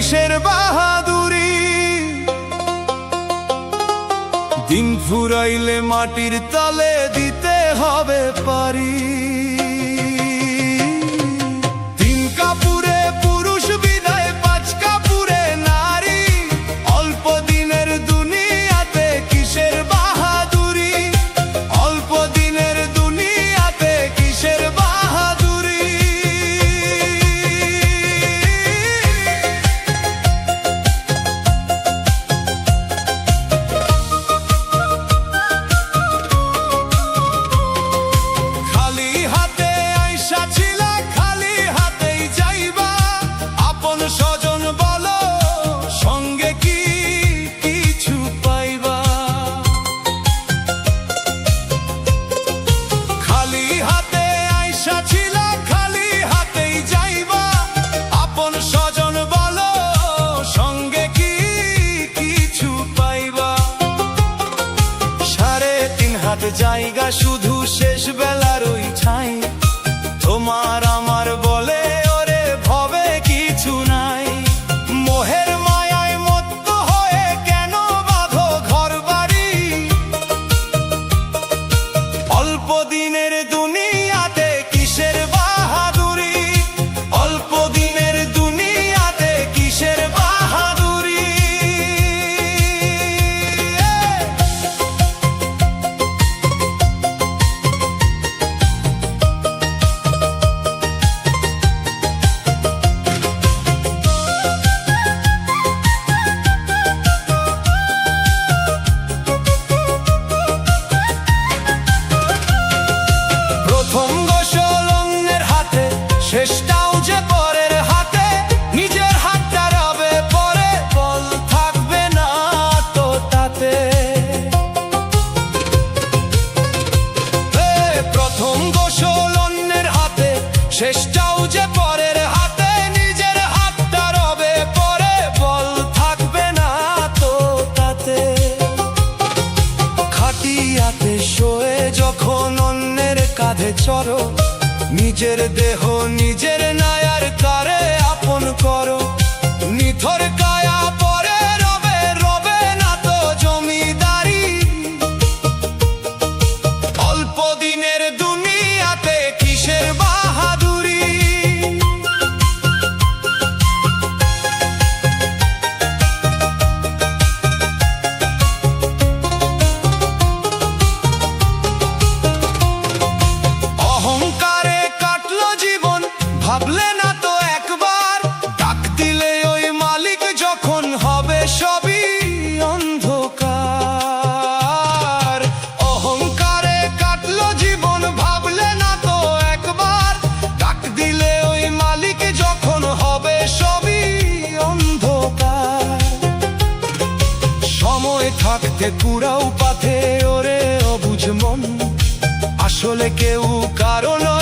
কিসের বাহাদুরি। দিন ফুরাইলে মাটির তলে দিতে হবে পারি। তিন কাপুরে পুরুষ বিদায়, পাঁচ কাপুরে নারী। অল্প দিনের দুনিয়াতে কিসের বাহাদুরি, অল্প দিনের দুনিয়াতে কিসের বাহাদুরি। খালি হাতে আইসা ছিলা, খালি হাতেই যাইবা। আপন স্বজন বলো, সঙ্গে কি কিছু পাইবা। খালি হাতে আইসা ছিলা, খালি হাতেই যাইবা। আপন স্বজন বলো, সঙ্গে কি কিছু পাইবা। 3.5 হাত জায়গা শুধু শেষ বেলার ওই ঠাই। তোমার আমার বলে ওরে ভবে কিছু নাই। মোহের মায়ায় মত্ত হয়ে কেন বাঁধো ঘর বাড়ি। অল্প দিনের দুনিয়াতে কিসের বাহাদুরি, অল্প দিনের দুনিয়াতে কিসের বাহাদুরি। প্রথম গোসল অন্যের হাতে, শেষটাও যে পরের হাতে। নিজের হাতটা রবে পরে, বল থাকবে না তো তাতে। প্রথম গোসল অন্যের হাতে, শেষটাও যে পরের হাতে। নিজের হাতটা রবে পরে, বল থাকবে না তো তাতে। খাটিয়াতে শোয়ে যখন অন্যের কাঁধে চড়ো, নিজের দেহ নিজের নায়ার কারে আপন করো। নিথর কায়া পরে রবে, রবে না তো জমিদারি। অল্প দিনের দুনিয়াতে কিসের বাহাদুরি। অহংকারে কাটলো জীবন, ভাবলে না তো একবার। ডাক দিলে ওই মালিক যখন হবে সবই অন্ধকার। অহংকারে কাটলো জীবন, ভাবলে না তো একবার। ডাক দিলে ওই মালিক যখন হবে সবই অন্ধকার। সময় থাকতে কুড়াও পাথে ওরে অবুঝ মন। আসলে কেউ কারো নয়,